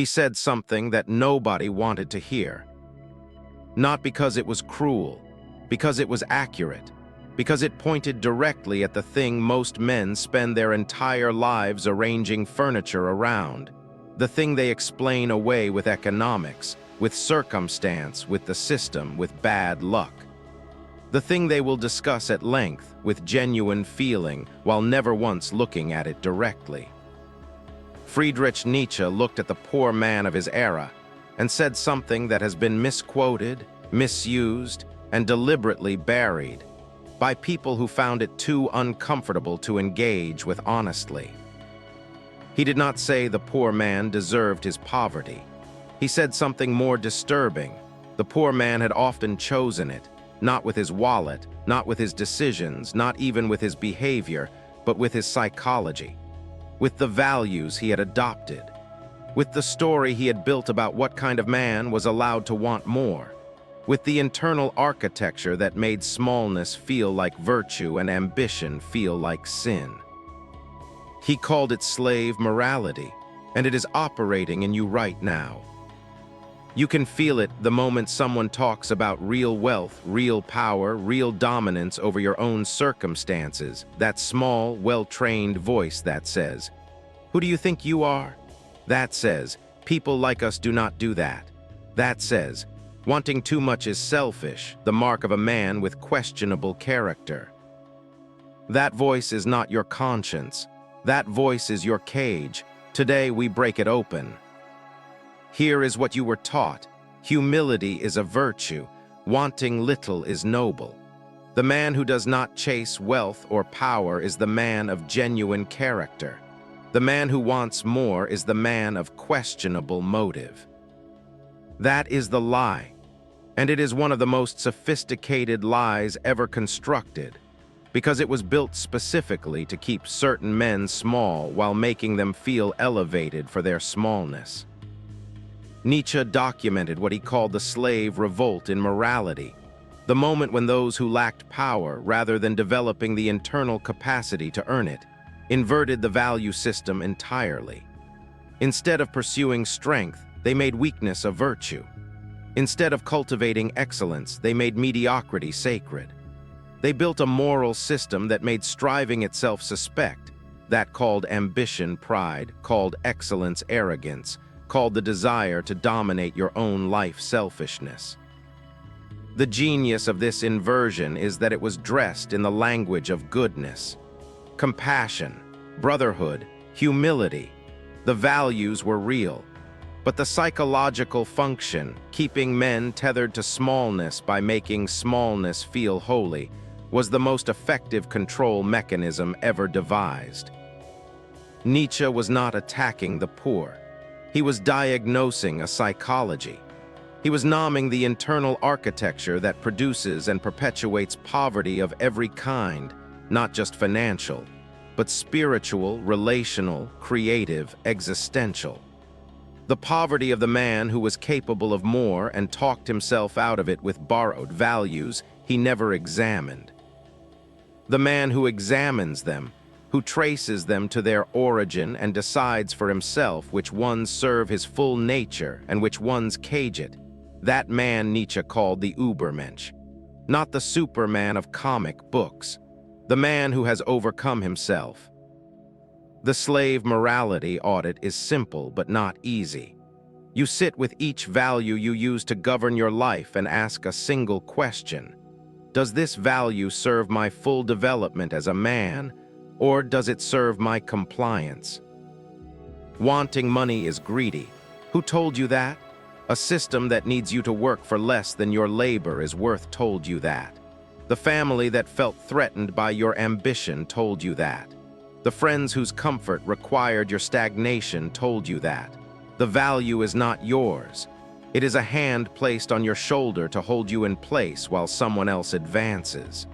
He said something that nobody wanted to hear. Not because it was cruel, because it was accurate, because it pointed directly at the thing most men spend their entire lives arranging furniture around, the thing they explain away with economics, with circumstance, with the system, with bad luck. The thing they will discuss at length, with genuine feeling, while never once looking at it directly. Friedrich Nietzsche looked at the poor man of his era and said something that has been misquoted, misused, and deliberately buried by people who found it too uncomfortable to engage with honestly. He did not say the poor man deserved his poverty. He said something more disturbing. The poor man had often chosen it, not with his wallet, not with his decisions, not even with his behavior, but with his psychology, with the values he had adopted, with the story he had built about what kind of man was allowed to want more, with the internal architecture that made smallness feel like virtue and ambition feel like sin. He called it slave morality, and it is operating in you right now. You can feel it the moment someone talks about real wealth, real power, real dominance over your own circumstances, that small, well-trained voice that says, "Who do you think you are?" That says, "People like us do not do that." That says, "Wanting too much is selfish, the mark of a man with questionable character." That voice is not your conscience. That voice is your cage. Today we break it open. Here is what you were taught. Humility is a virtue. Wanting little is noble. The man who does not chase wealth or power is the man of genuine character. The man who wants more is the man of questionable motive. That is the lie, and it is one of the most sophisticated lies ever constructed, because it was built specifically to keep certain men small while making them feel elevated for their smallness. Nietzsche documented what he called the slave revolt in morality, the moment when those who lacked power, rather than developing the internal capacity to earn it, inverted the value system entirely. Instead of pursuing strength, they made weakness a virtue. Instead of cultivating excellence, they made mediocrity sacred. They built a moral system that made striving itself suspect, that called ambition pride, called excellence arrogance, called the desire to dominate your own life selfishness. The genius of this inversion is that it was dressed in the language of goodness, compassion, brotherhood, humility. The values were real, but the psychological function, keeping men tethered to smallness by making smallness feel holy, was the most effective control mechanism ever devised. Nietzsche was not attacking the poor. He was diagnosing a psychology. He was naming the internal architecture that produces and perpetuates poverty of every kind, not just financial, but spiritual, relational, creative, existential. The poverty of the man who was capable of more and talked himself out of it with borrowed values he never examined. The man who examines them, who traces them to their origin and decides for himself which ones serve his full nature and which ones cage it, that man Nietzsche called the Übermensch, not the Superman of comic books, the man who has overcome himself. The slave morality audit is simple but not easy. You sit with each value you use to govern your life and ask a single question. Does this value serve my full development as a man, or does it serve my compliance? Wanting money is greedy. Who told you that? A system that needs you to work for less than your labor is worth told you that. The family that felt threatened by your ambition told you that. The friends whose comfort required your stagnation told you that. The value is not yours. It is a hand placed on your shoulder to hold you in place while someone else advances.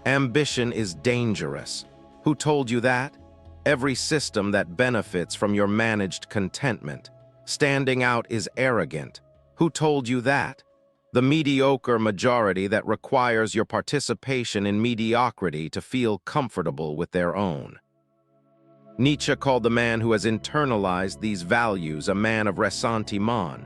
Ambition is dangerous. Who told you that? Every system that benefits from your managed contentment. Standing out is arrogant. Who told you that? The mediocre majority that requires your participation in mediocrity to feel comfortable with their own. Nietzsche called the man who has internalized these values a man of ressentiment,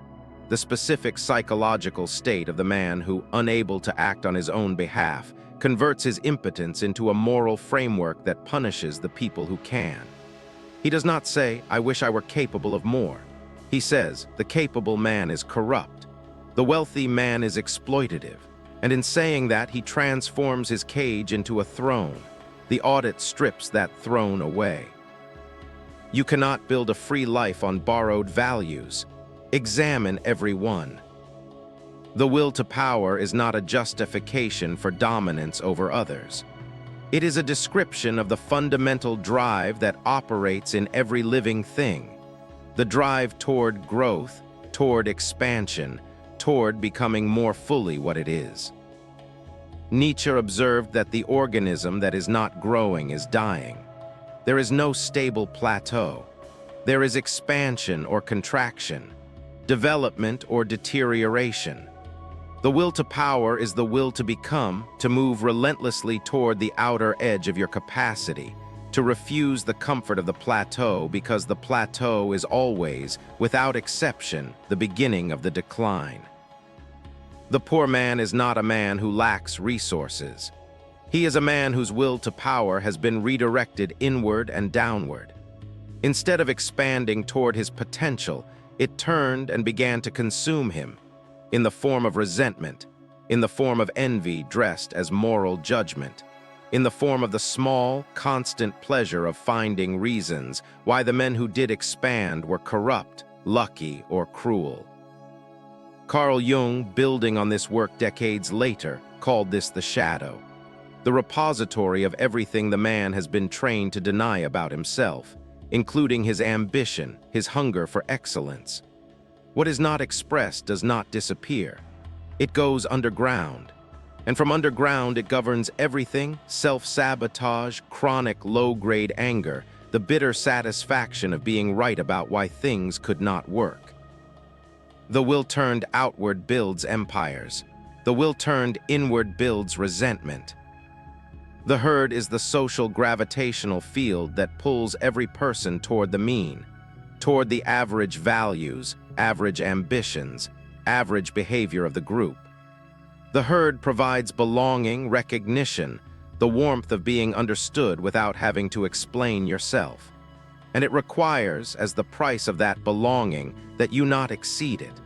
the specific psychological state of the man who, unable to act on his own behalf, converts his impotence into a moral framework that punishes the people who can. He does not say, "I wish I were capable of more." He says, "The capable man is corrupt. The wealthy man is exploitative." And in saying that, he transforms his cage into a throne. The audit strips that throne away. You cannot build a free life on borrowed values. Examine every one. The will to power is not a justification for dominance over others. It is a description of the fundamental drive that operates in every living thing. The drive toward growth, toward expansion, toward becoming more fully what it is. Nietzsche observed that the organism that is not growing is dying. There is no stable plateau. There is expansion or contraction, development or deterioration. The will to power is the will to become, to move relentlessly toward the outer edge of your capacity, to refuse the comfort of the plateau because the plateau is always, without exception, the beginning of the decline. The poor man is not a man who lacks resources. He is a man whose will to power has been redirected inward and downward. Instead of expanding toward his potential, it turned and began to consume him, in the form of resentment, in the form of envy dressed as moral judgment, in the form of the small, constant pleasure of finding reasons why the men who did expand were corrupt, lucky, or cruel. Carl Jung, building on this work decades later, called this the shadow, the repository of everything the man has been trained to deny about himself, including his ambition, his hunger for excellence. What is not expressed does not disappear. It goes underground. And from underground it governs everything: self-sabotage, chronic low-grade anger, the bitter satisfaction of being right about why things could not work. The will turned outward builds empires. The will turned inward builds resentment. The herd is the social gravitational field that pulls every person toward the mean, toward the average values, average ambitions, average behavior of the group. The herd provides belonging, recognition, the warmth of being understood without having to explain yourself. And it requires, as the price of that belonging, that you not exceed it,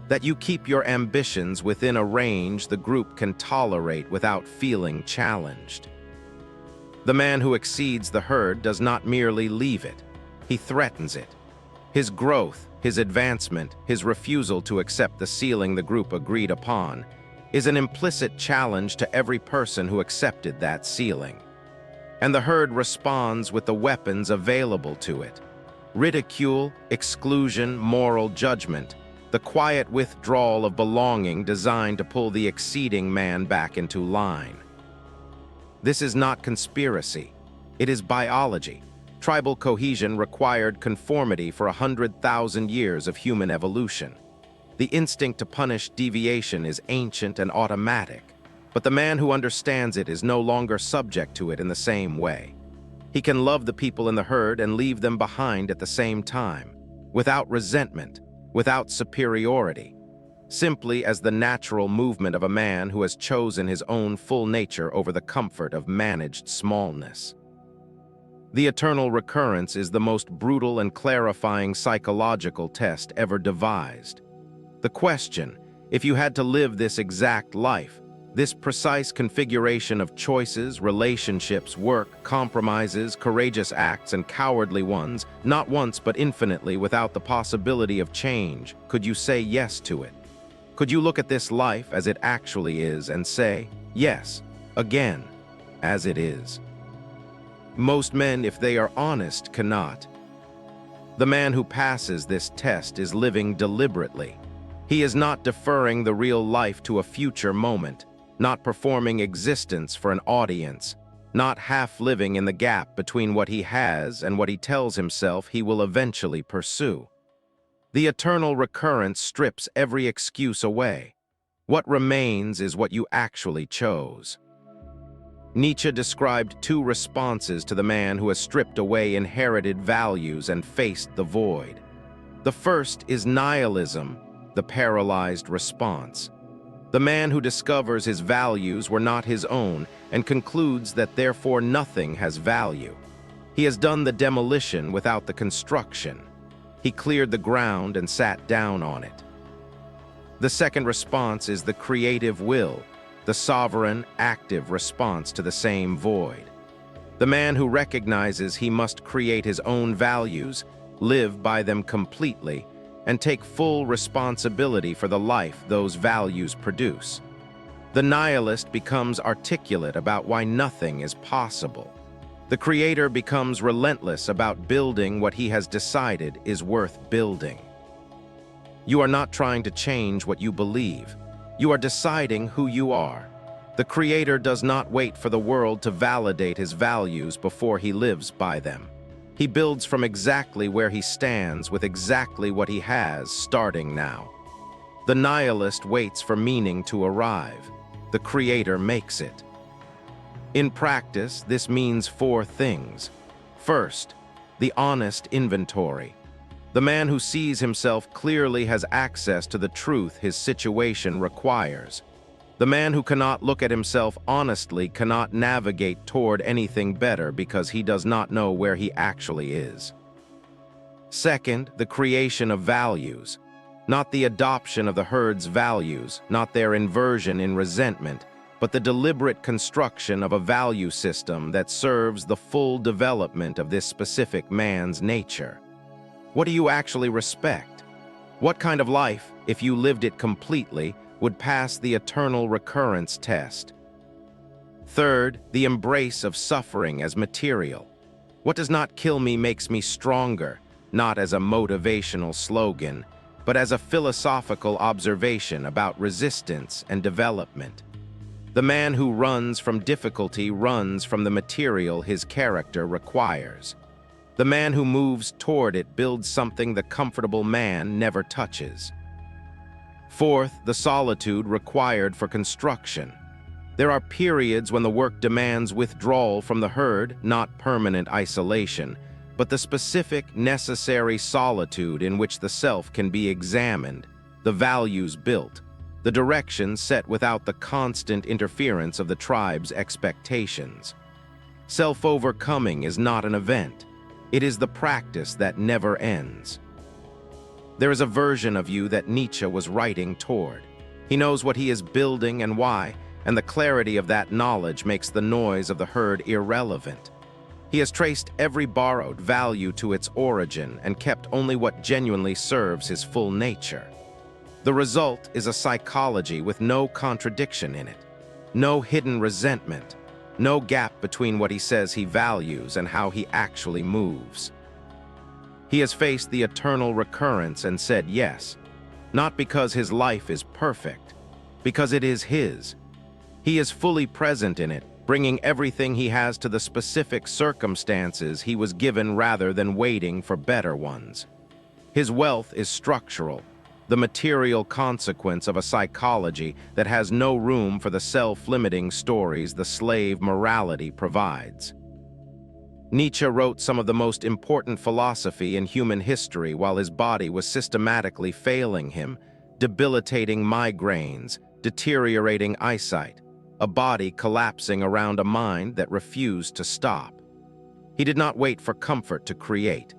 that you keep your ambitions within a range the group can tolerate without feeling challenged. The man who exceeds the herd does not merely leave it, he threatens it. His growth, his advancement, his refusal to accept the ceiling the group agreed upon, is an implicit challenge to every person who accepted that ceiling. And the herd responds with the weapons available to it: ridicule, exclusion, moral judgment, the quiet withdrawal of belonging designed to pull the exceeding man back into line. This is not conspiracy. It is biology. Tribal cohesion required conformity for 100,000 years of human evolution. The instinct to punish deviation is ancient and automatic, but the man who understands it is no longer subject to it in the same way. He can love the people in the herd and leave them behind at the same time, without resentment, without superiority, simply as the natural movement of a man who has chosen his own full nature over the comfort of managed smallness. The eternal recurrence is the most brutal and clarifying psychological test ever devised. The question, if you had to live this exact life, this precise configuration of choices, relationships, work, compromises, courageous acts, and cowardly ones, not once but infinitely without the possibility of change, could you say yes to it? Could you look at this life as it actually is and say, yes, again, as it is? Most men, if they are honest, cannot. The man who passes this test is living deliberately. He is not deferring the real life to a future moment, not performing existence for an audience, not half living in the gap between what he has and what he tells himself he will eventually pursue. The eternal recurrence strips every excuse away. What remains is what you actually chose. Nietzsche described two responses to the man who has stripped away inherited values and faced the void. The first is nihilism, the paralyzed response. The man who discovers his values were not his own and concludes that therefore nothing has value. He has done the demolition without the construction. He cleared the ground and sat down on it. The second response is the creative will, the sovereign, active response to the same void. The man who recognizes he must create his own values, live by them completely, and take full responsibility for the life those values produce. The nihilist becomes articulate about why nothing is possible. The creator becomes relentless about building what he has decided is worth building. You are not trying to change what you believe. You are deciding who you are. The creator does not wait for the world to validate his values before he lives by them. He builds from exactly where he stands with exactly what he has starting now. The nihilist waits for meaning to arrive. The creator makes it. In practice, this means four things. First, the honest inventory. The man who sees himself clearly has access to the truth his situation requires. The man who cannot look at himself honestly cannot navigate toward anything better because he does not know where he actually is. Second, the creation of values. Not the adoption of the herd's values, not their inversion in resentment, but the deliberate construction of a value system that serves the full development of this specific man's nature. What do you actually respect? What kind of life, if you lived it completely, would pass the eternal recurrence test? Third, the embrace of suffering as material. What does not kill me makes me stronger, not as a motivational slogan, but as a philosophical observation about resistance and development. The man who runs from difficulty runs from the material his character requires. The man who moves toward it builds something the comfortable man never touches. Fourth, the solitude required for construction. There are periods when the work demands withdrawal from the herd, not permanent isolation, but the specific, necessary solitude in which the self can be examined, the values built, the direction set without the constant interference of the tribe's expectations. Self-overcoming is not an event. It is the practice that never ends. There is a version of you that Nietzsche was writing toward. He knows what he is building and why, and the clarity of that knowledge makes the noise of the herd irrelevant. He has traced every borrowed value to its origin and kept only what genuinely serves his full nature. The result is a psychology with no contradiction in it, no hidden resentment, no gap between what he says he values and how he actually moves. He has faced the eternal recurrence and said yes, not because his life is perfect, because it is his. He is fully present in it, bringing everything he has to the specific circumstances he was given rather than waiting for better ones. His wealth is structural, the material consequence of a psychology that has no room for the self-limiting stories the slave morality provides. Nietzsche wrote some of the most important philosophy in human history while his body was systematically failing him, debilitating migraines, deteriorating eyesight, a body collapsing around a mind that refused to stop. He did not wait for comfort to create.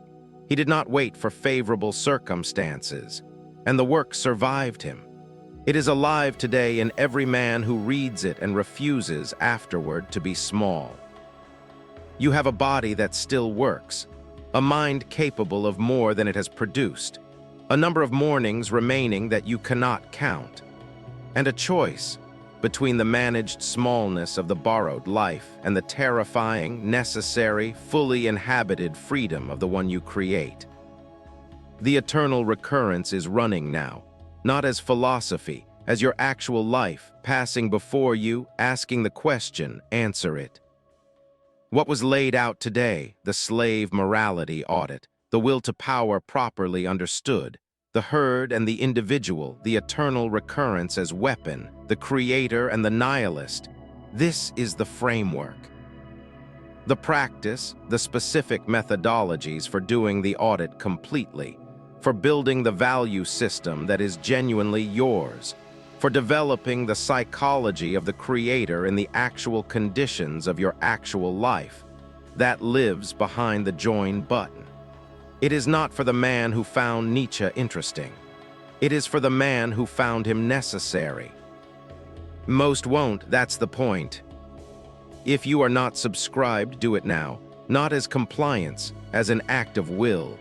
He did not wait for favorable circumstances. And the work survived him. It is alive today in every man who reads it and refuses afterward to be small. You have a body that still works, a mind capable of more than it has produced, a number of mornings remaining that you cannot count, and a choice between the managed smallness of the borrowed life and the terrifying, necessary, fully inhabited freedom of the one you create. The eternal recurrence is running now, not as philosophy, as your actual life, passing before you, asking the question, answer it. What was laid out today, the slave morality audit, the will to power properly understood, the herd and the individual, the eternal recurrence as weapon, the creator and the nihilist. This is the framework. The practice, the specific methodologies for doing the audit completely, for building the value system that is genuinely yours, for developing the psychology of the creator in the actual conditions of your actual life, that lives behind the join button. It is not for the man who found Nietzsche interesting. It is for the man who found him necessary. Most won't, that's the point. If you are not subscribed, do it now, not as compliance, as an act of will.